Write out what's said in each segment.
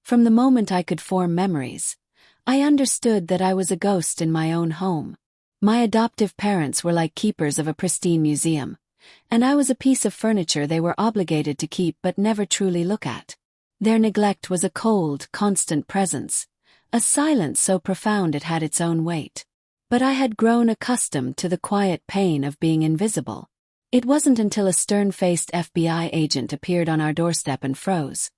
From the moment I could form memories, I understood that I was a ghost in my own home. My adoptive parents were like keepers of a pristine museum, and I was a piece of furniture they were obligated to keep but never truly look at. Their neglect was a cold, constant presence, a silence so profound it had its own weight. But I had grown accustomed to the quiet pain of being invisible. It wasn't until a stern-faced FBI agent appeared on our doorstep and froze,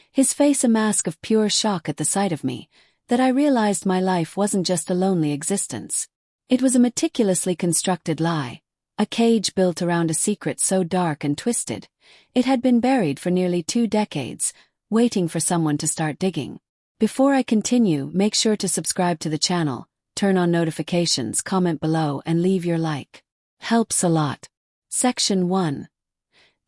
his face a mask of pure shock at the sight of me, that I realized my life wasn't just a lonely existence. It was a meticulously constructed lie, a cage built around a secret so dark and twisted, it had been buried for nearly 2 decades, waiting for someone to start digging. Before I continue, make sure to subscribe to the channel, turn on notifications, comment below, and leave your like. Helps a lot. Section 1.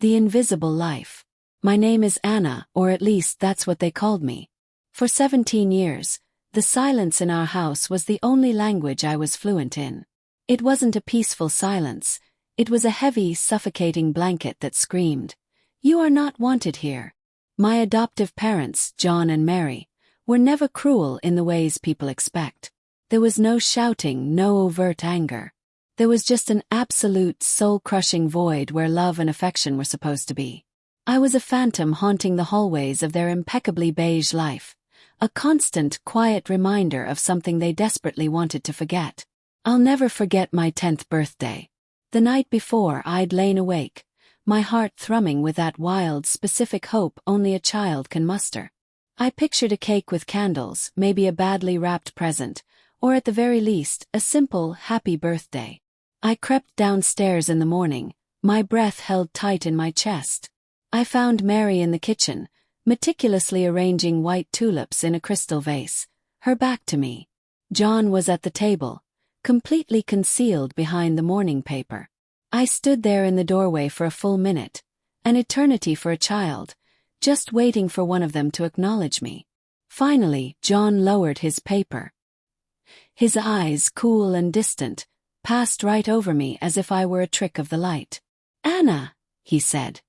The Invisible Life. My name is Anna, or at least that's what they called me. For 17 years, the silence in our house was the only language I was fluent in. It wasn't a peaceful silence, it was a heavy, suffocating blanket that screamed, "You are not wanted here." My adoptive parents, John and Mary, were never cruel in the ways people expect. There was no shouting, no overt anger. There was just an absolute, soul-crushing void where love and affection were supposed to be. I was a phantom haunting the hallways of their impeccably beige life, a constant, quiet reminder of something they desperately wanted to forget. I'll never forget my 10th birthday. The night before, I'd lain awake, my heart thrumming with that wild, specific hope only a child can muster. I pictured a cake with candles, maybe a badly wrapped present, or at the very least, a simple, happy birthday. I crept downstairs in the morning, my breath held tight in my chest. I found Mary in the kitchen, meticulously arranging white tulips in a crystal vase, her back to me. John was at the table, completely concealed behind the morning paper. I stood there in the doorway for a full minute, an eternity for a child, just waiting for one of them to acknowledge me. Finally, John lowered his paper. His eyes, cool and distant, passed right over me as if I were a trick of the light. "Anna," he said,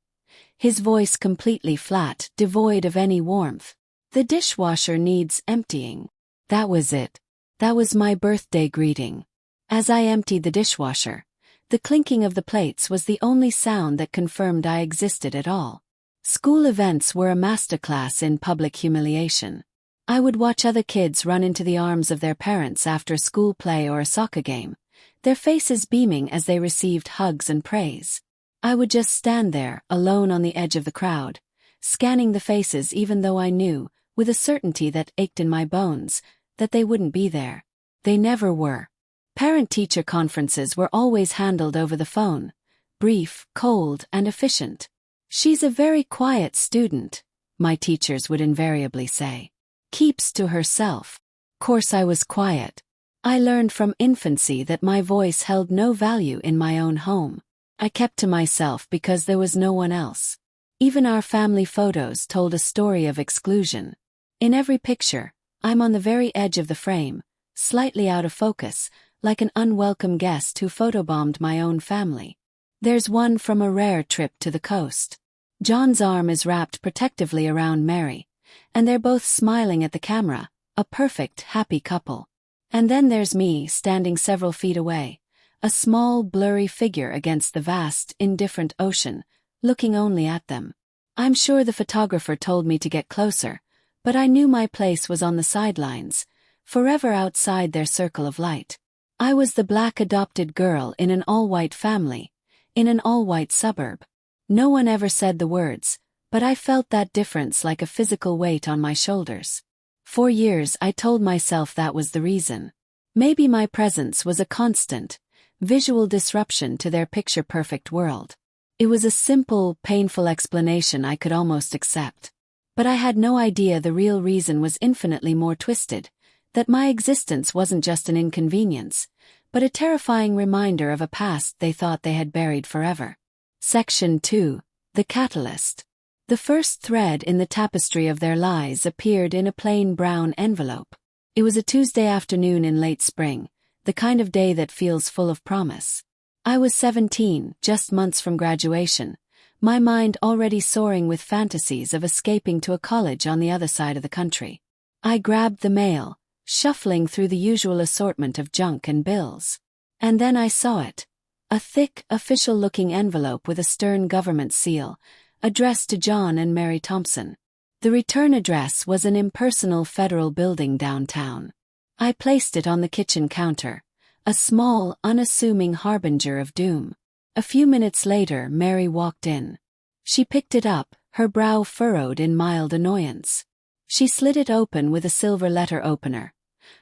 his voice completely flat, devoid of any warmth. "The dishwasher needs emptying." That was it. That was my birthday greeting. As I emptied the dishwasher, the clinking of the plates was the only sound that confirmed I existed at all. School events were a masterclass in public humiliation. I would watch other kids run into the arms of their parents after a school play or a soccer game, their faces beaming as they received hugs and praise. I would just stand there, alone on the edge of the crowd, scanning the faces even though I knew, with a certainty that ached in my bones, that they wouldn't be there. They never were. Parent-teacher conferences were always handled over the phone, brief, cold, and efficient. "She's a very quiet student," my teachers would invariably say. "Keeps to herself." Course I was quiet. I learned from infancy that my voice held no value in my own home. I kept to myself because there was no one else. Even our family photos told a story of exclusion. In every picture, I'm on the very edge of the frame, slightly out of focus, like an unwelcome guest who photobombed my own family. There's one from a rare trip to the coast. John's arm is wrapped protectively around Mary, and they're both smiling at the camera, a perfect, happy couple. And then there's me, standing several feet away, a small, blurry figure against the vast, indifferent ocean, looking only at them. I'm sure the photographer told me to get closer, but I knew my place was on the sidelines, forever outside their circle of light. I was the black adopted girl in an all-white family, in an all-white suburb. No one ever said the words, but I felt that difference like a physical weight on my shoulders. For years I told myself that was the reason. Maybe my presence was a constant, visual disruption to their picture-perfect world. It was a simple, painful explanation I could almost accept. But I had no idea the real reason was infinitely more twisted, that my existence wasn't just an inconvenience, but a terrifying reminder of a past they thought they had buried forever. Section 2. The Catalyst. The first thread in the tapestry of their lies appeared in a plain brown envelope. It was a Tuesday afternoon in late spring, the kind of day that feels full of promise. I was 17, just months from graduation, my mind already soaring with fantasies of escaping to a college on the other side of the country. I grabbed the mail, shuffling through the usual assortment of junk and bills. And then I saw it. A thick, official-looking envelope with a stern government seal, addressed to John and Mary Thompson. The return address was an impersonal federal building downtown. I placed it on the kitchen counter, a small, unassuming harbinger of doom. A few minutes later, Mary walked in. She picked it up, her brow furrowed in mild annoyance. She slid it open with a silver letter opener,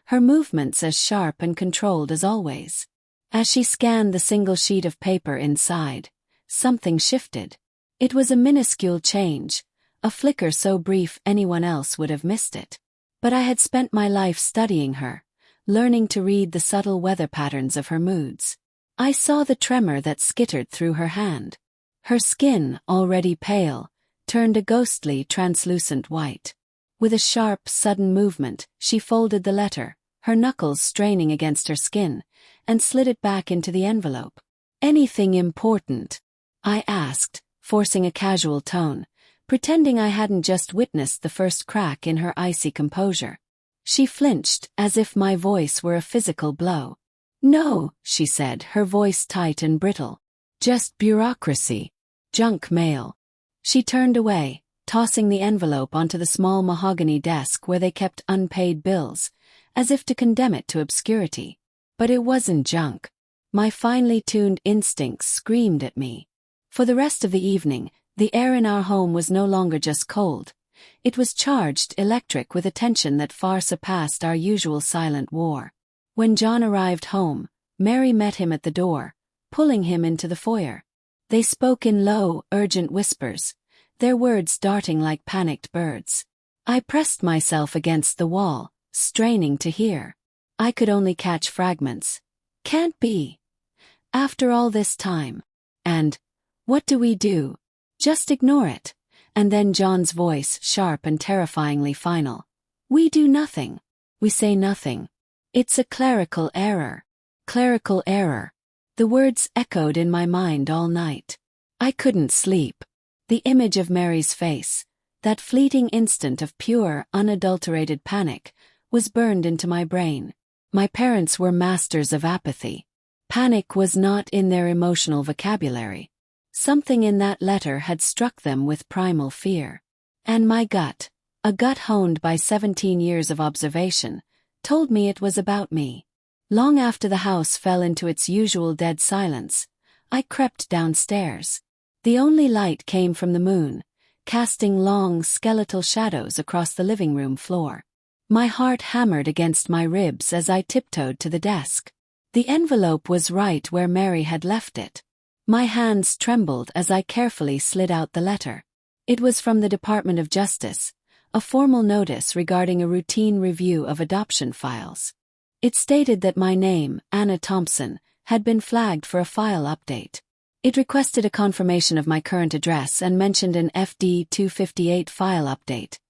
her movements as sharp and controlled as always. As she scanned the single sheet of paper inside, something shifted. It was a minuscule change, a flicker so brief anyone else would have missed it. But I had spent my life studying her, learning to read the subtle weather patterns of her moods. I saw the tremor that skittered through her hand. Her skin, already pale, turned a ghostly, translucent white. With a sharp, sudden movement, she folded the letter, her knuckles straining against her skin, and slid it back into the envelope. "Anything important?" I asked, forcing a casual tone, pretending I hadn't just witnessed the first crack in her icy composure. She flinched, as if my voice were a physical blow. "No," she said, her voice tight and brittle. "Just bureaucracy. Junk mail." She turned away, tossing the envelope onto the small mahogany desk where they kept unpaid bills, as if to condemn it to obscurity. But it wasn't junk. My finely tuned instincts screamed at me. For the rest of the evening, the air in our home was no longer just cold. It was charged, electric, with a tension that far surpassed our usual silent war. When John arrived home, Mary met him at the door, pulling him into the foyer. They spoke in low, urgent whispers, their words darting like panicked birds. I pressed myself against the wall, straining to hear. I could only catch fragments. "Can't be. After all this time. And, what do we do? Just ignore it." And then John's voice, sharp and terrifyingly final. "We do nothing. We say nothing. It's a clerical error." Clerical error. The words echoed in my mind all night. I couldn't sleep. The image of Mary's face, that fleeting instant of pure, unadulterated panic, was burned into my brain. My parents were masters of apathy. Panic was not in their emotional vocabulary. Something in that letter had struck them with primal fear. And my gut, a gut honed by 17 years of observation, told me it was about me. Long after the house fell into its usual dead silence, I crept downstairs. The only light came from the moon, casting long, skeletal shadows across the living room floor. My heart hammered against my ribs as I tiptoed to the desk. The envelope was right where Mary had left it. My hands trembled as I carefully slid out the letter. It was from the Department of Justice, a formal notice regarding a routine review of adoption files. It stated that my name, Anna Thompson, had been flagged for a file update. It requested a confirmation of my current address and mentioned an FD 258 file update,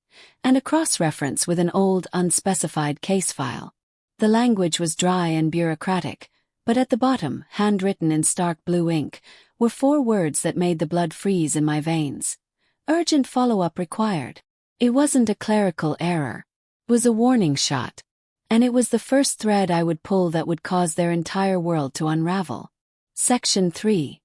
and a cross-reference with an old, unspecified case file. The language was dry and bureaucratic, but at the bottom, handwritten in stark blue ink, were 4 words that made the blood freeze in my veins. Urgent follow-up required. It wasn't a clerical error. It was a warning shot. And it was the first thread I would pull that would cause their entire world to unravel. Section 3.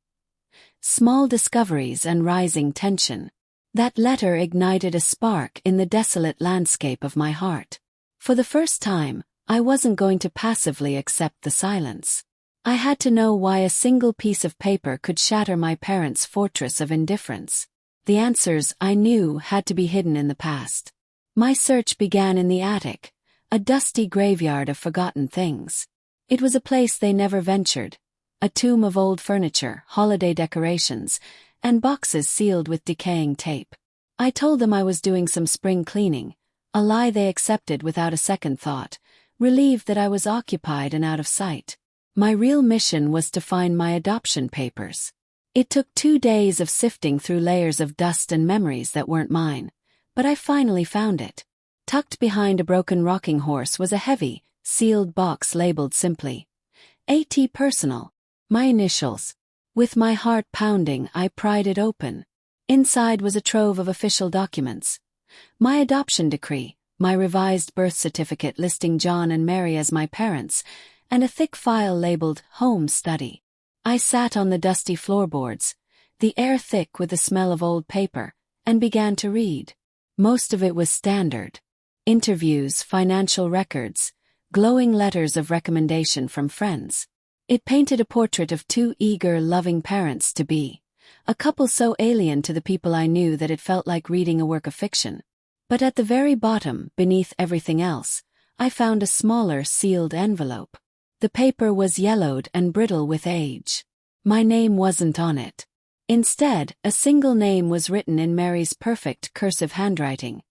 Small discoveries and rising tension. That letter ignited a spark in the desolate landscape of my heart. For the first time, I wasn't going to passively accept the silence. I had to know why a single piece of paper could shatter my parents' fortress of indifference. The answers, I knew, had to be hidden in the past. My search began in the attic, a dusty graveyard of forgotten things. It was a place they never ventured, a tomb of old furniture, holiday decorations, and boxes sealed with decaying tape. I told them I was doing some spring cleaning, a lie they accepted without a second thought, relieved that I was occupied and out of sight. My real mission was to find my adoption papers. It took 2 days of sifting through layers of dust and memories that weren't mine, but I finally found it. Tucked behind a broken rocking horse was a heavy, sealed box labeled simply, "AT Personal," my initials. With my heart pounding, I pried it open. Inside was a trove of official documents. My adoption decree, my revised birth certificate listing John and Mary as my parents, and a thick file labeled Home Study. I sat on the dusty floorboards, the air thick with the smell of old paper, and began to read. Most of it was standard. Interviews, financial records, glowing letters of recommendation from friends. It painted a portrait of two eager, loving parents-to-be, a couple so alien to the people I knew that it felt like reading a work of fiction. But at the very bottom, beneath everything else, I found a smaller, sealed envelope. The paper was yellowed and brittle with age. My name wasn't on it. Instead, a single name was written in Mary's perfect cursive handwriting.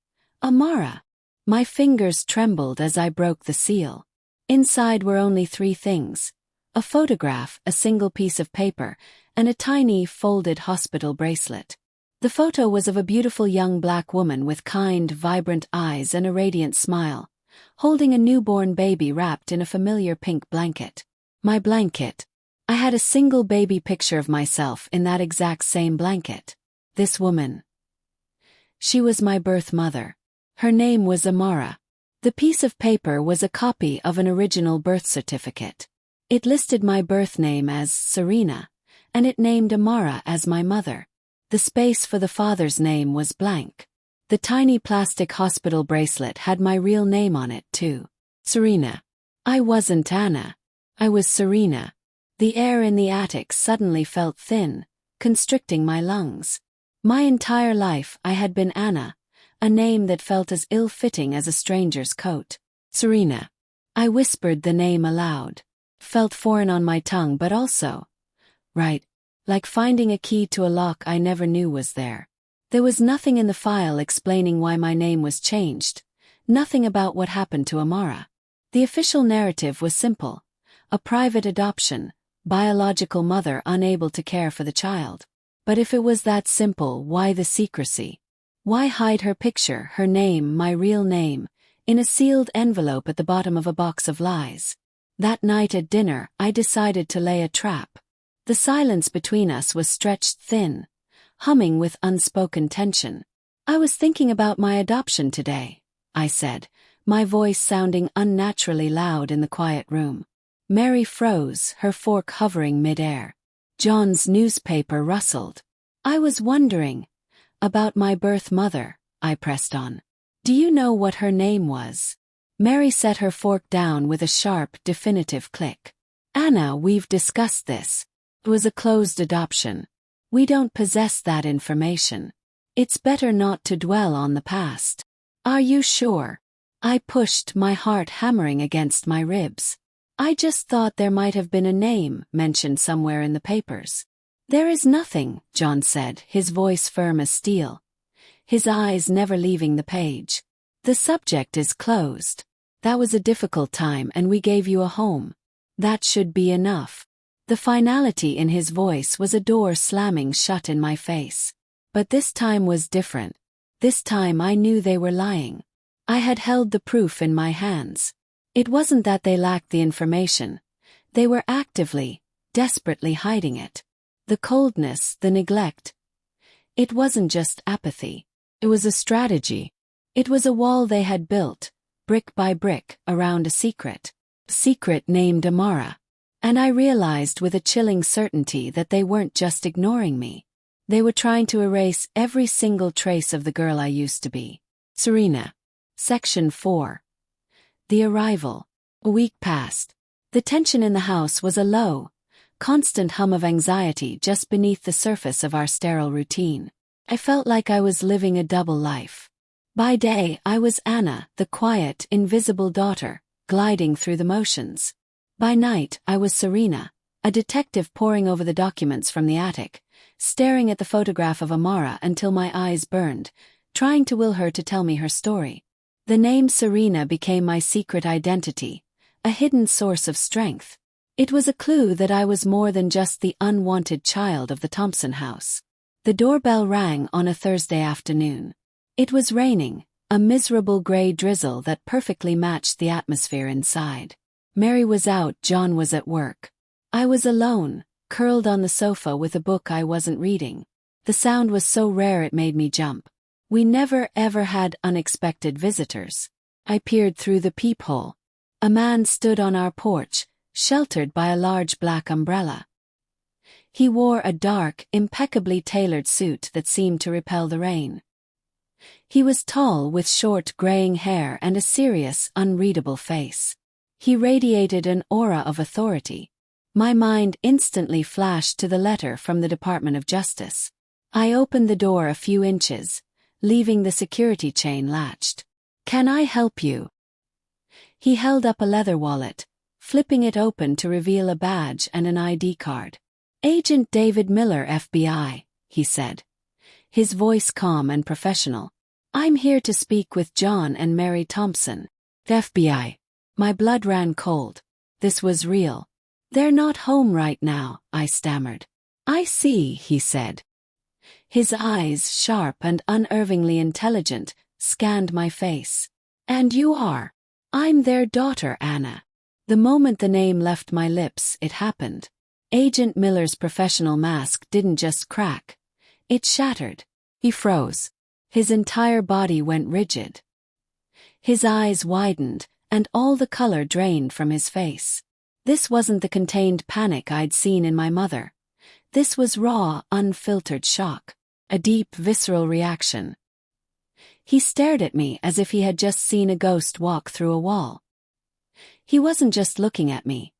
Amara. My fingers trembled as I broke the seal. Inside were only 3 things: a photograph, a single piece of paper, and a tiny, folded hospital bracelet. The photo was of a beautiful young black woman with kind, vibrant eyes and a radiant smile, holding a newborn baby wrapped in a familiar pink blanket. My blanket. I had a single baby picture of myself in that exact same blanket. This woman. She was my birth mother. Her name was Amara. The piece of paper was a copy of an original birth certificate. It listed my birth name as Serena, and it named Amara as my mother. The space for the father's name was blank. The tiny plastic hospital bracelet had my real name on it, too. Serena. I wasn't Anna. I was Serena. The air in the attic suddenly felt thin, constricting my lungs. My entire life I had been Anna, a name that felt as ill-fitting as a stranger's coat. Serena. I whispered the name aloud. Felt foreign on my tongue but also right, like finding a key to a lock I never knew was there. There was nothing in the file explaining why my name was changed, nothing about what happened to Amara. The official narrative was simple: a private adoption, biological mother unable to care for the child. But if it was that simple, why the secrecy? Why hide her picture, her name, my real name, in a sealed envelope at the bottom of a box of lies? That night at dinner, I decided to lay a trap. The silence between us was stretched thin, humming with unspoken tension. I was thinking about my adoption today, I said, my voice sounding unnaturally loud in the quiet room. Mary froze, her fork hovering mid-air. John's newspaper rustled. I was wondering about my birth mother, I pressed on. Do you know what her name was? Mary set her fork down with a sharp, definitive click. Anna, we've discussed this. It was a closed adoption. We don't possess that information. It's better not to dwell on the past. Are you sure? I pushed, my heart hammering against my ribs. I just thought there might have been a name mentioned somewhere in the papers. There is nothing, John said, his voice firm as steel, his eyes never leaving the page. The subject is closed. That was a difficult time and we gave you a home. That should be enough. The finality in his voice was a door slamming shut in my face. But this time was different. This time I knew they were lying. I had held the proof in my hands. It wasn't that they lacked the information. They were actively, desperately hiding it. The coldness, the neglect. It wasn't just apathy. It was a strategy. It was a wall they had built, brick by brick, around a secret. Secret named Amara. And I realized with a chilling certainty that they weren't just ignoring me. They were trying to erase every single trace of the girl I used to be. Serena. Section 4. The arrival. A week passed. The tension in the house was a low, constant hum of anxiety just beneath the surface of our sterile routine. I felt like I was living a double life. By day, I was Anna, the quiet, invisible daughter, gliding through the motions. By night, I was Serena, a detective poring over the documents from the attic, staring at the photograph of Amara until my eyes burned, trying to will her to tell me her story. The name Serena became my secret identity, a hidden source of strength. It was a clue that I was more than just the unwanted child of the Thompson house. The doorbell rang on a Thursday afternoon. It was raining, a miserable gray drizzle that perfectly matched the atmosphere inside. Mary was out, John was at work. I was alone, curled on the sofa with a book I wasn't reading. The sound was so rare it made me jump. We never ever had unexpected visitors. I peered through the peephole. A man stood on our porch, sheltered by a large black umbrella. He wore a dark, impeccably tailored suit that seemed to repel the rain. He was tall with short graying hair and a serious, unreadable face. He radiated an aura of authority. My mind instantly flashed to the letter from the Department of Justice. I opened the door a few inches, leaving the security chain latched. "Can I help you?" He held up a leather wallet, flipping it open to reveal a badge and an ID card. "Agent David Miller, FBI," he said, his voice calm and professional. "I'm here to speak with John and Mary Thompson." "FBI." My blood ran cold. This was real. "They're not home right now," I stammered. "I see," he said. His eyes, sharp and unervingly intelligent, scanned my face. "And you are?" "I'm their daughter, Anna." The moment the name left my lips, it happened. Agent Miller's professional mask didn't just crack. It shattered. He froze. His entire body went rigid. His eyes widened, and all the color drained from his face. This wasn't the contained panic I'd seen in my mother. This was raw, unfiltered shock. A deep, visceral reaction. He stared at me as if he had just seen a ghost walk through a wall. He wasn't just looking at me.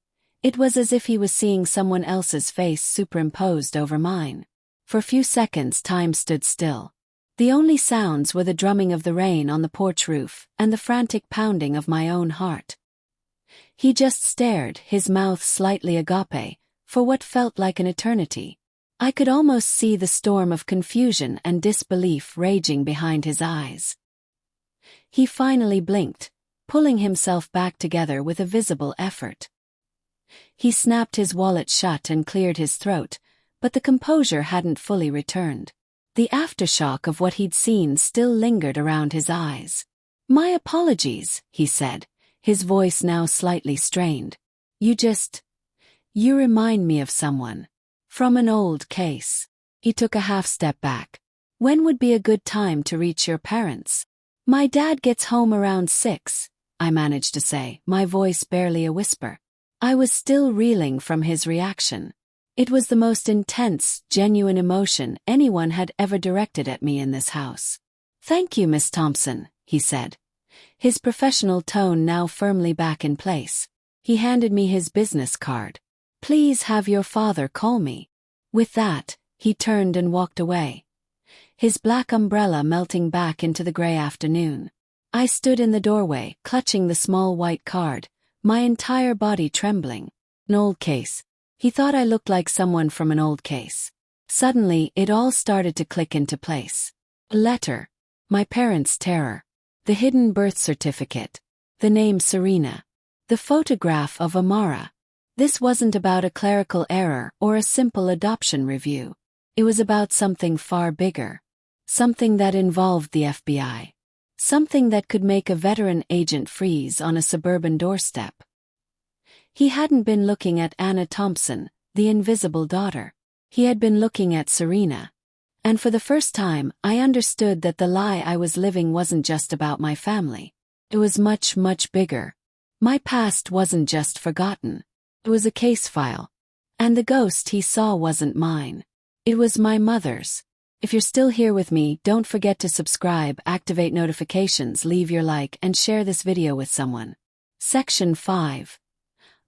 It was as if he was seeing someone else's face superimposed over mine. For a few seconds, time stood still. The only sounds were the drumming of the rain on the porch roof and the frantic pounding of my own heart. He just stared, his mouth slightly agape, for what felt like an eternity. I could almost see the storm of confusion and disbelief raging behind his eyes. He finally blinked, pulling himself back together with a visible effort. He snapped his wallet shut and cleared his throat, but the composure hadn't fully returned. The aftershock of what he'd seen still lingered around his eyes. "My apologies," he said, his voice now slightly strained. You remind me of someone. From an old case." He took a half step back. "When would be a good time to reach your parents?" "My dad gets home around 6, I managed to say, my voice barely a whisper. I was still reeling from his reaction. It was the most intense, genuine emotion anyone had ever directed at me in this house. "Thank you, Miss Thompson," he said, his professional tone now firmly back in place. He handed me his business card. "Please have your father call me." With that, he turned and walked away, his black umbrella melting back into the gray afternoon. I stood in the doorway, clutching the small white card, my entire body trembling. An old case. He thought I looked like someone from an old case. Suddenly, it all started to click into place. A letter. My parents' terror. The hidden birth certificate. The name Serena. The photograph of Amara. This wasn't about a clerical error or a simple adoption review. It was about something far bigger. Something that involved the FBI. Something that could make a veteran agent freeze on a suburban doorstep. He hadn't been looking at Anna Thompson, the invisible daughter. He had been looking at Serena. And for the first time, I understood that the lie I was living wasn't just about my family. It was much, much bigger. My past wasn't just forgotten. It was a case file. And the ghost he saw wasn't mine. It was my mother's. If you're still here with me, don't forget to subscribe, activate notifications, leave your like, and share this video with someone. Section 5.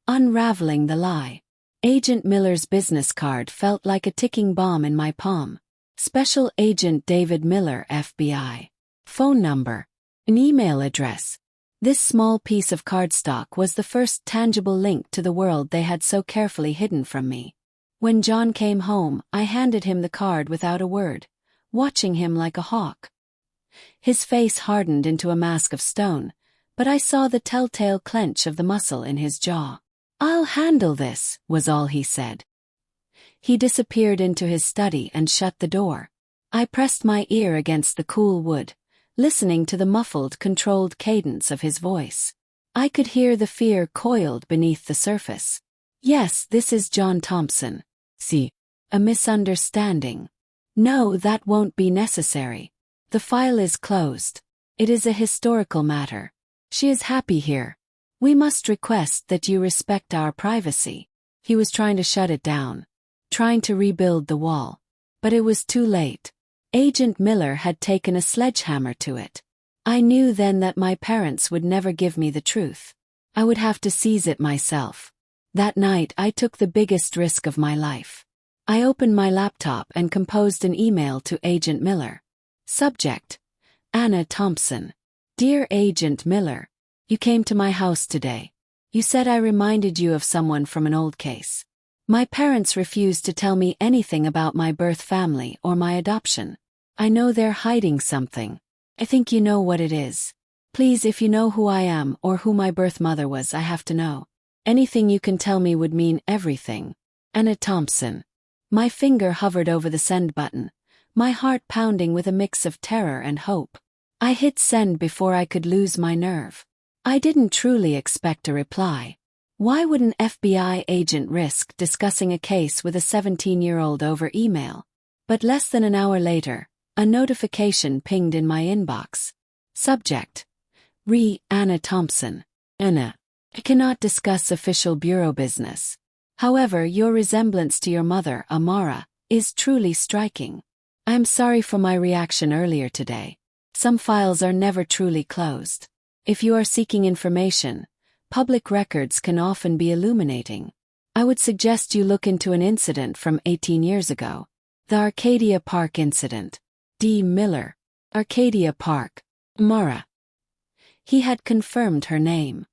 Unraveling the lie. Agent Miller's business card felt like a ticking bomb in my palm. Special Agent David Miller, FBI. Phone number. An email address. This small piece of cardstock was the first tangible link to the world they had so carefully hidden from me. When John came home, I handed him the card without a word, watching him like a hawk. His face hardened into a mask of stone, but I saw the telltale clench of the muscle in his jaw. "I'll handle this," was all he said. He disappeared into his study and shut the door. I pressed my ear against the cool wood, listening to the muffled, controlled cadence of his voice. I could hear the fear coiled beneath the surface. "Yes, this is John Thompson. See, a misunderstanding." No, that won't be necessary. The file is closed. It is a historical matter. She is happy here. We must request that you respect our privacy. He was trying to shut it down, trying to rebuild the wall. But it was too late. Agent Miller had taken a sledgehammer to it. I knew then that my parents would never give me the truth. I would have to seize it myself. That night I took the biggest risk of my life. I opened my laptop and composed an email to Agent Miller. Subject: Anna Thompson. Dear Agent Miller, you came to my house today. You said I reminded you of someone from an old case. My parents refused to tell me anything about my birth family or my adoption. I know they're hiding something. I think you know what it is. Please, if you know who I am or who my birth mother was, I have to know. Anything you can tell me would mean everything. Anna Thompson. My finger hovered over the send button, my heart pounding with a mix of terror and hope. I hit send before I could lose my nerve. I didn't truly expect a reply. Why would an FBI agent risk discussing a case with a 17-year-old over email? But less than an hour later, a notification pinged in my inbox. Subject: Anna Thompson. Anna. I cannot discuss official bureau business. However, your resemblance to your mother, Amara, is truly striking. I am sorry for my reaction earlier today. Some files are never truly closed. If you are seeking information, public records can often be illuminating. I would suggest you look into an incident from 18 years ago. The Arcadia Park incident. D. Miller. Arcadia Park. Amara. He had confirmed her name.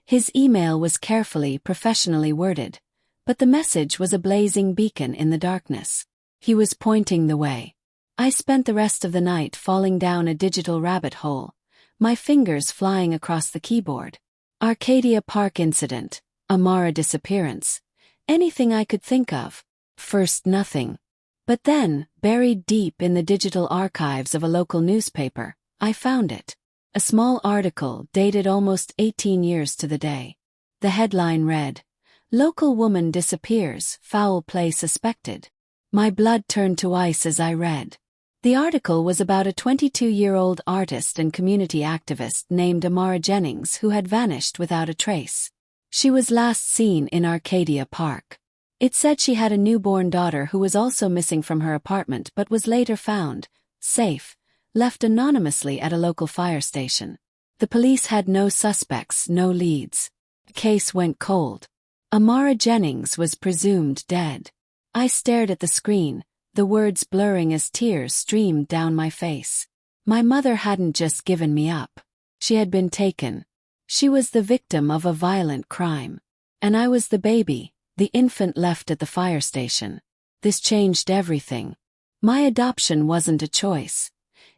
His email was carefully, professionally worded, but the message was a blazing beacon in the darkness. He was pointing the way. I spent the rest of the night falling down a digital rabbit hole, my fingers flying across the keyboard. Arcadia Park incident, Amara disappearance, anything I could think of. First, nothing. But then, buried deep in the digital archives of a local newspaper, I found it. A small article dated almost 18 years to the day. The headline read, "Local woman disappears, foul play suspected." My blood turned to ice as I read. The article was about a 22-year-old artist and community activist named Amara Jennings who had vanished without a trace. She was last seen in Arcadia Park. It said she had a newborn daughter who was also missing from her apartment but was later found, safe, left anonymously at a local fire station. The police had no suspects, no leads. The case went cold. Amara Jennings was presumed dead. I stared at the screen, the words blurring as tears streamed down my face. My mother hadn't just given me up. She had been taken. She was the victim of a violent crime. And I was the baby, the infant left at the fire station. This changed everything. My adoption wasn't a choice.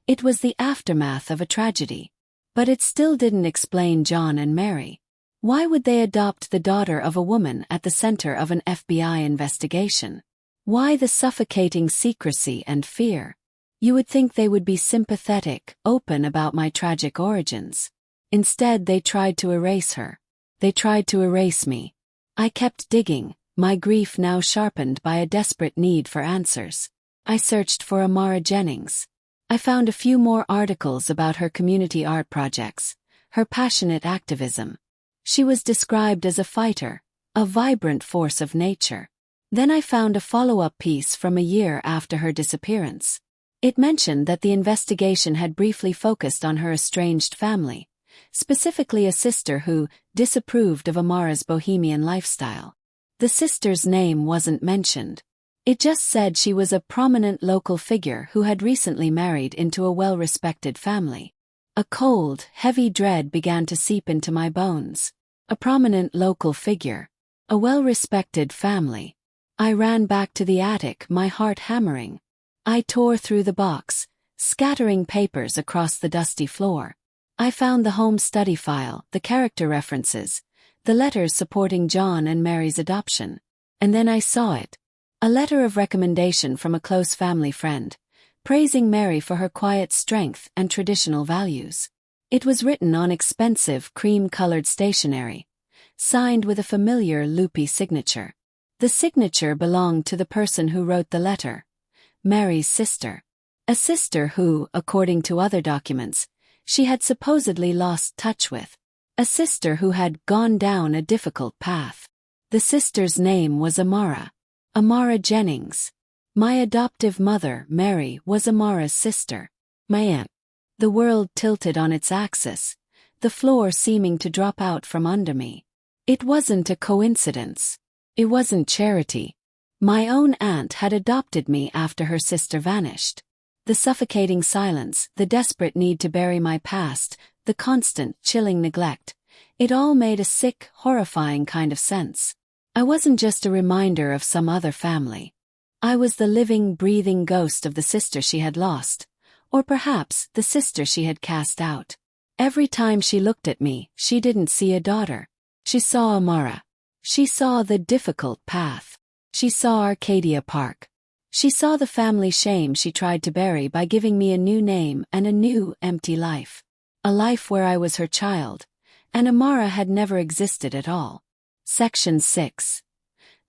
It was the aftermath of a tragedy. But it still didn't explain John and Mary. Why would they adopt the daughter of a woman at the center of an FBI investigation? Why the suffocating secrecy and fear? You would think they would be sympathetic, open about my tragic origins. Instead, they tried to erase her. They tried to erase me. I kept digging, my grief now sharpened by a desperate need for answers. I searched for Amara Jennings. I found a few more articles about her community art projects, her passionate activism. She was described as a fighter, a vibrant force of nature. Then I found a follow-up piece from a year after her disappearance. It mentioned that the investigation had briefly focused on her estranged family, specifically a sister who disapproved of Amara's bohemian lifestyle. The sister's name wasn't mentioned. It just said she was a prominent local figure who had recently married into a well-respected family. A cold, heavy dread began to seep into my bones. A prominent local figure. A well-respected family. I ran back to the attic, my heart hammering. I tore through the box, scattering papers across the dusty floor. I found the home study file, the character references, the letters supporting John and Mary's adoption. And then I saw it. A letter of recommendation from a close family friend, praising Mary for her quiet strength and traditional values. It was written on expensive cream-colored stationery, signed with a familiar loopy signature. The signature belonged to the person who wrote the letter, Mary's sister. A sister who, according to other documents, she had supposedly lost touch with. A sister who had gone down a difficult path. The sister's name was Amara. Amara Jennings. My adoptive mother, Mary, was Amara's sister. My aunt. The world tilted on its axis, the floor seeming to drop out from under me. It wasn't a coincidence. It wasn't charity. My own aunt had adopted me after her sister vanished. The suffocating silence, the desperate need to bury my past, the constant, chilling neglect. It all made a sick, horrifying kind of sense. I wasn't just a reminder of some other family. I was the living, breathing ghost of the sister she had lost. Or perhaps the sister she had cast out. Every time she looked at me, she didn't see a daughter. She saw Amara. She saw the difficult path. She saw Arcadia Park. She saw the family shame she tried to bury by giving me a new name and a new, empty life. A life where I was her child, and Amara had never existed at all. Section 6.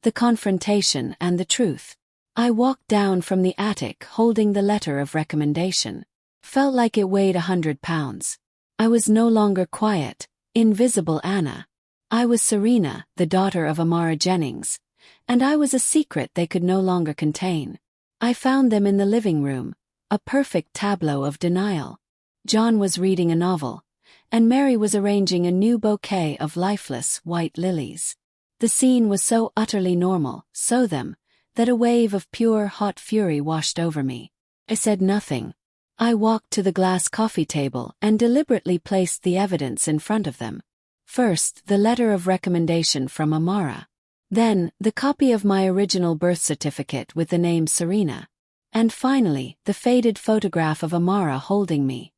The confrontation and the truth. I walked down from the attic holding the letter of recommendation. Felt like it weighed 100 pounds. I was no longer quiet, invisible Anna. I was Serena, the daughter of Amara Jennings, and I was a secret they could no longer contain. I found them in the living room, a perfect tableau of denial. John was reading a novel, and Mary was arranging a new bouquet of lifeless white lilies. The scene was so utterly normal, so them, that a wave of pure hot fury washed over me. I said nothing. I walked to the glass coffee table and deliberately placed the evidence in front of them. First, the letter of recommendation from Amara. Then, the copy of my original birth certificate with the name Serena. And finally, the faded photograph of Amara holding me.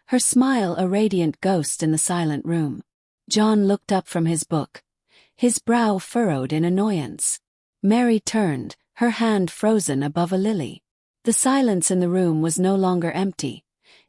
Her smile a radiant ghost in the silent room. John looked up from his book. His brow furrowed in annoyance. Mary turned, her hand frozen above a lily. The silence in the room was no longer empty.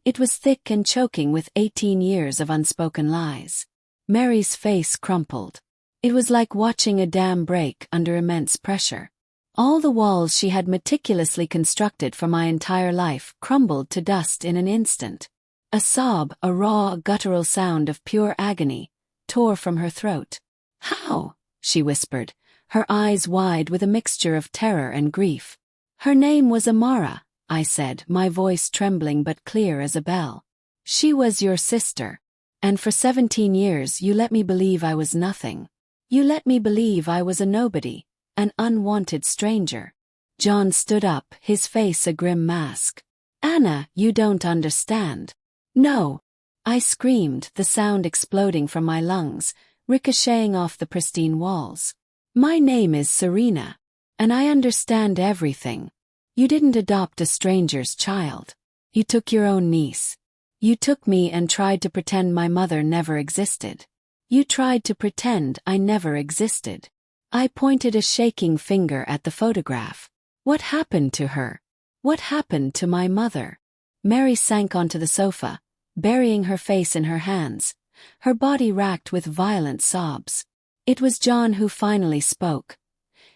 It was thick and choking with 18 years of unspoken lies. Mary's face crumpled. It was like watching a dam break under immense pressure. All the walls she had meticulously constructed for my entire life crumbled to dust in an instant. A sob, a raw, guttural sound of pure agony, tore from her throat. "How?" she whispered, her eyes wide with a mixture of terror and grief. "Her name was Amara," I said, my voice trembling but clear as a bell. "She was your sister. And for 17 years you let me believe I was nothing. You let me believe I was a nobody, an unwanted stranger." John stood up, his face a grim mask. "Anna, you don't understand." "No!" I screamed, the sound exploding from my lungs, ricocheting off the pristine walls. "My name is Serena. And I understand everything. You didn't adopt a stranger's child. You took your own niece. You took me and tried to pretend my mother never existed. You tried to pretend I never existed." I pointed a shaking finger at the photograph. "What happened to her? What happened to my mother?" Mary sank onto the sofa, burying her face in her hands, her body racked with violent sobs. It was John who finally spoke,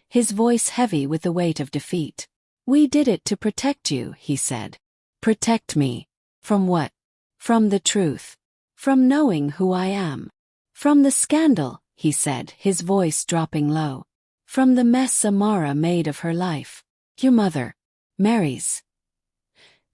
his voice heavy with the weight of defeat. "We did it to protect you," he said. "Protect me. From what?" "From the truth. From knowing who I am. From the scandal," he said, his voice dropping low. "From the mess Amara made of her life. Your mother, Mary's."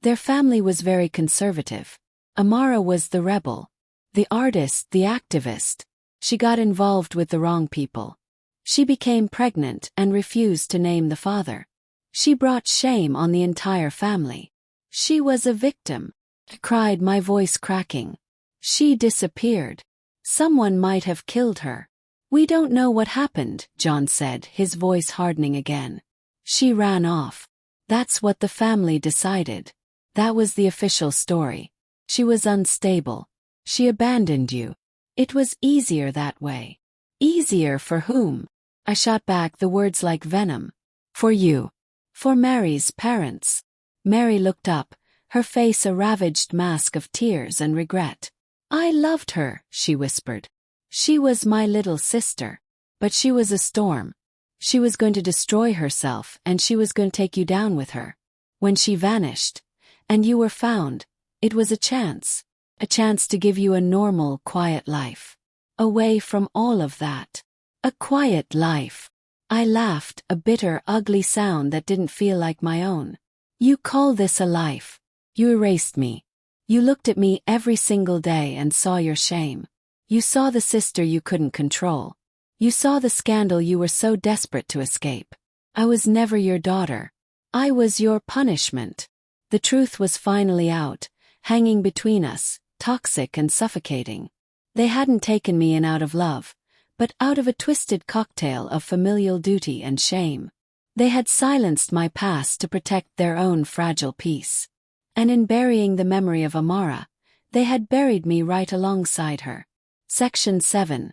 Their family was very conservative. Amara was the rebel, the artist, the activist. She got involved with the wrong people. She became pregnant and refused to name the father. She brought shame on the entire family. She was a victim. I cried, my voice cracking. She disappeared. Someone might have killed her. "We don't know what happened," John said, his voice hardening again. "She ran off. That's what the family decided. That was the official story. She was unstable. She abandoned you. It was easier that way." "Easier for whom?" I shot back, the words like venom. "For you. For Mary's parents." Mary looked up, her face a ravaged mask of tears and regret. "I loved her," she whispered. "She was my little sister. But she was a storm. She was going to destroy herself, and she was going to take you down with her." When she vanished, and you were found, it was a chance. A chance to give you a normal, quiet life. Away from all of that. A quiet life. I laughed, a bitter, ugly sound that didn't feel like my own. You call this a life? You erased me. You looked at me every single day and saw your shame. You saw the sister you couldn't control. You saw the scandal you were so desperate to escape. I was never your daughter. I was your punishment. The truth was finally out, hanging between us, toxic and suffocating. They hadn't taken me in out of love, but out of a twisted cocktail of familial duty and shame. They had silenced my past to protect their own fragile peace. And in burying the memory of Amara, they had buried me right alongside her. Section 7.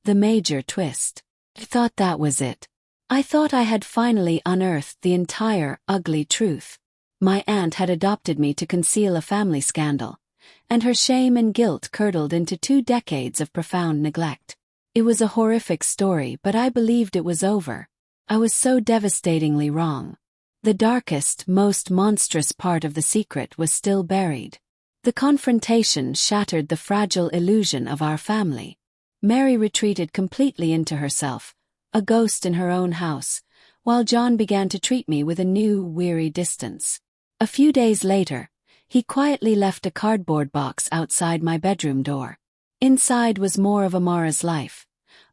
The major twist. I thought that was it. I thought I had finally unearthed the entire, ugly truth. My aunt had adopted me to conceal a family scandal, and her shame and guilt curdled into 2 decades of profound neglect. It was a horrific story, but I believed it was over. I was so devastatingly wrong. The darkest, most monstrous part of the secret was still buried. The confrontation shattered the fragile illusion of our family. Mary retreated completely into herself, a ghost in her own house, while John began to treat me with a new, weary distance. A few days later, he quietly left a cardboard box outside my bedroom door. Inside was more of Amara's life.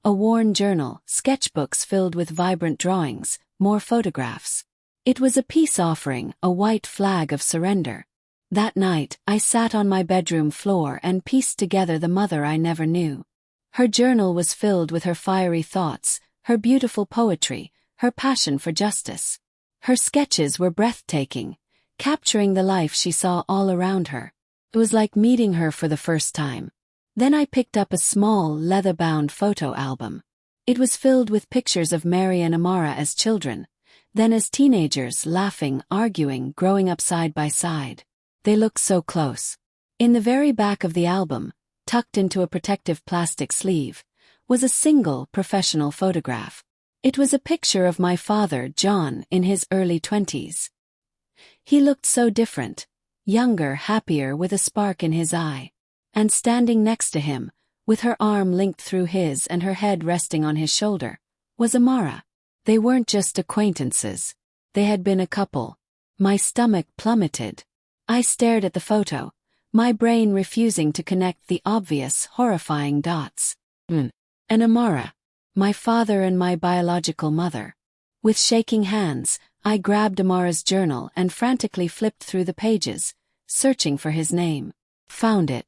A worn journal, sketchbooks filled with vibrant drawings, more photographs. It was a peace offering, a white flag of surrender. That night, I sat on my bedroom floor and pieced together the mother I never knew. Her journal was filled with her fiery thoughts, her beautiful poetry, her passion for justice. Her sketches were breathtaking, capturing the life she saw all around her. It was like meeting her for the first time. Then I picked up a small, leather-bound photo album. It was filled with pictures of Mary and Amara as children, then as teenagers, laughing, arguing, growing up side by side. They looked so close. In the very back of the album, tucked into a protective plastic sleeve, was a single, professional photograph. It was a picture of my father, John, in his early 20s. He looked so different, younger, happier, with a spark in his eye. And standing next to him, with her arm linked through his and her head resting on his shoulder, was Amara. They weren't just acquaintances. They had been a couple. My stomach plummeted. I stared at the photo, my brain refusing to connect the obvious, horrifying dots. And Amara, my father and my biological mother. With shaking hands, I grabbed Amara's journal and frantically flipped through the pages, searching for his name. Found it.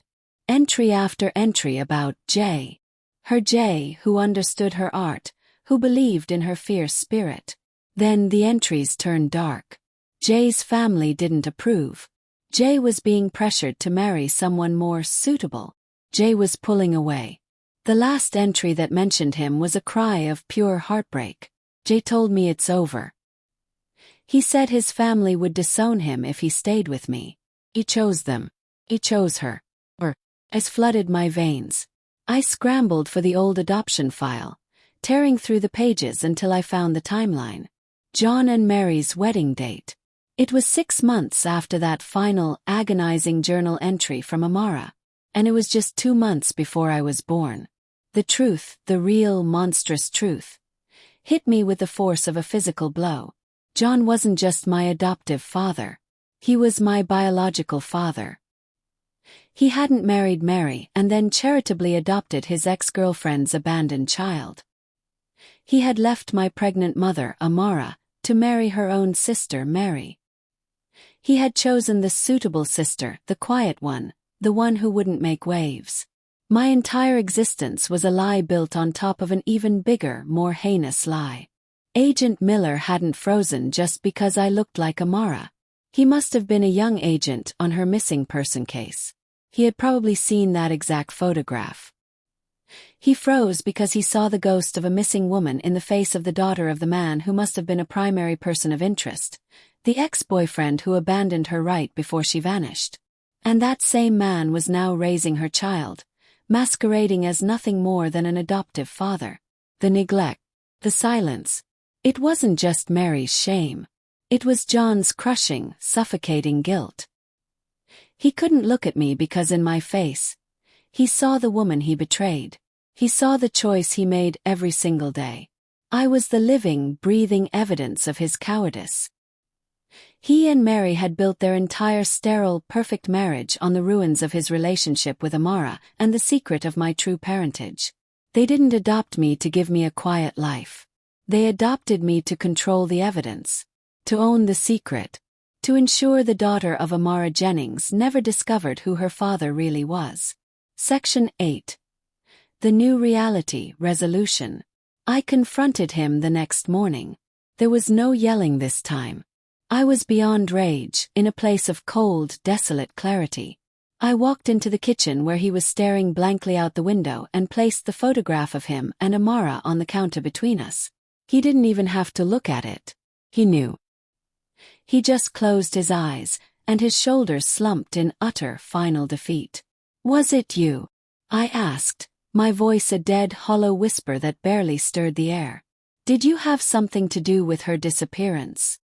Entry after entry about Jay. Her Jay, who understood her art, who believed in her fierce spirit. Then the entries turned dark. Jay's family didn't approve. Jay was being pressured to marry someone more suitable. Jay was pulling away. The last entry that mentioned him was a cry of pure heartbreak. Jay told me it's over. He said his family would disown him if he stayed with me. He chose them. He chose her. As flooded my veins. I scrambled for the old adoption file, tearing through the pages until I found the timeline. John and Mary's wedding date. It was 6 months after that final, agonizing journal entry from Amara, and it was just 2 months before I was born. The truth, the real, monstrous truth, hit me with the force of a physical blow. John wasn't just my adoptive father. He was my biological father. He hadn't married Mary and then charitably adopted his ex-girlfriend's abandoned child. He had left my pregnant mother, Amara, to marry her own sister, Mary. He had chosen the suitable sister, the quiet one, the one who wouldn't make waves. My entire existence was a lie built on top of an even bigger, more heinous lie. Agent Miller hadn't frozen just because I looked like Amara. He must have been a young agent on her missing person case. He had probably seen that exact photograph. He froze because he saw the ghost of a missing woman in the face of the daughter of the man who must have been a primary person of interest, the ex-boyfriend who abandoned her right before she vanished. And that same man was now raising her child, masquerading as nothing more than an adoptive father. The neglect, the silence. It wasn't just Mary's shame. It was John's crushing, suffocating guilt. He couldn't look at me because in my face, he saw the woman he betrayed. He saw the choice he made every single day. I was the living, breathing evidence of his cowardice. He and Mary had built their entire sterile, perfect marriage on the ruins of his relationship with Amara and the secret of my true parentage. They didn't adopt me to give me a quiet life. They adopted me to control the evidence, to own the secret, to ensure the daughter of Amara Jennings never discovered who her father really was. Section 8. The New Reality Resolution. I confronted him the next morning. There was no yelling this time. I was beyond rage, in a place of cold, desolate clarity. I walked into the kitchen where he was staring blankly out the window and placed the photograph of him and Amara on the counter between us. He didn't even have to look at it. He knew. He just closed his eyes, and his shoulders slumped in utter, final defeat. "Was it you?" I asked, my voice a dead, hollow whisper that barely stirred the air. "Did you have something to do with her disappearance?"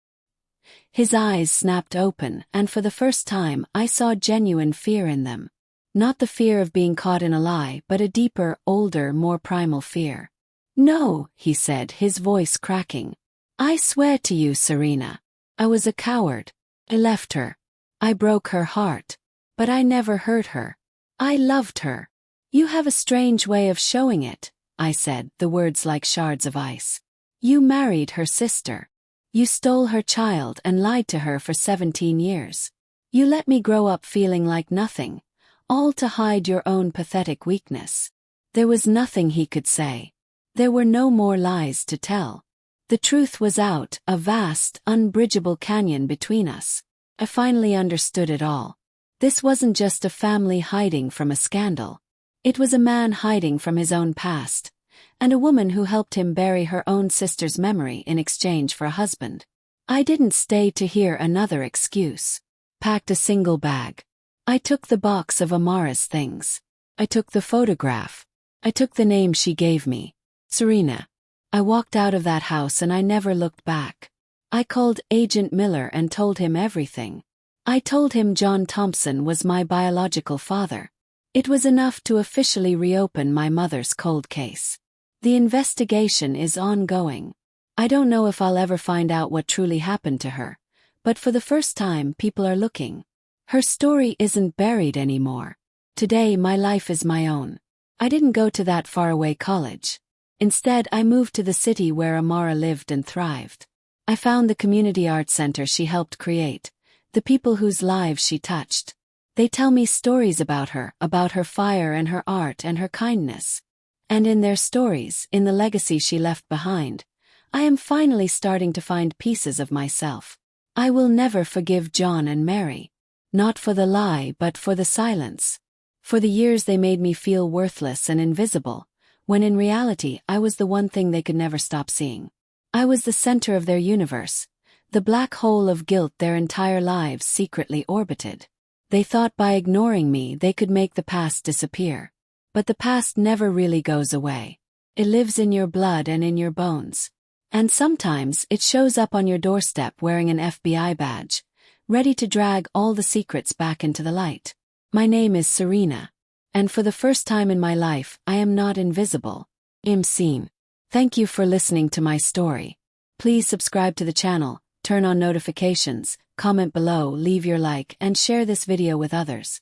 His eyes snapped open, and for the first time I saw genuine fear in them. Not the fear of being caught in a lie, but a deeper, older, more primal fear. "No," he said, his voice cracking. "I swear to you, Serena. I was a coward. I left her. I broke her heart. But I never hurt her. I loved her." "You have a strange way of showing it," I said, the words like shards of ice. "You married her sister. You stole her child and lied to her for 17 years. You let me grow up feeling like nothing, all to hide your own pathetic weakness." There was nothing he could say. There were no more lies to tell. The truth was out, a vast, unbridgeable canyon between us. I finally understood it all. This wasn't just a family hiding from a scandal. It was a man hiding from his own past, and a woman who helped him bury her own sister's memory in exchange for a husband. I didn't stay to hear another excuse. Packed a single bag. I took the box of Amara's things. I took the photograph. I took the name she gave me. Serena. I walked out of that house and I never looked back. I called Agent Miller and told him everything. I told him John Thompson was my biological father. It was enough to officially reopen my mother's cold case. The investigation is ongoing. I don't know if I'll ever find out what truly happened to her, but for the first time people are looking. Her story isn't buried anymore. Today my life is my own. I didn't go to that faraway college. Instead, I moved to the city where Amara lived and thrived. I found the community arts center she helped create, the people whose lives she touched. They tell me stories about her fire and her art and her kindness. And in their stories, in the legacy she left behind, I am finally starting to find pieces of myself. I will never forgive John and Mary. Not for the lie, but for the silence. For the years they made me feel worthless and invisible, when in reality I was the one thing they could never stop seeing. I was the center of their universe, the black hole of guilt their entire lives secretly orbited. They thought by ignoring me they could make the past disappear. But the past never really goes away. It lives in your blood and in your bones. And sometimes it shows up on your doorstep wearing an FBI badge, ready to drag all the secrets back into the light. My name is Serena. And for the first time in my life, I am not invisible. I'm seen. Thank you for listening to my story. Please subscribe to the channel, turn on notifications, comment below, leave your like, and share this video with others.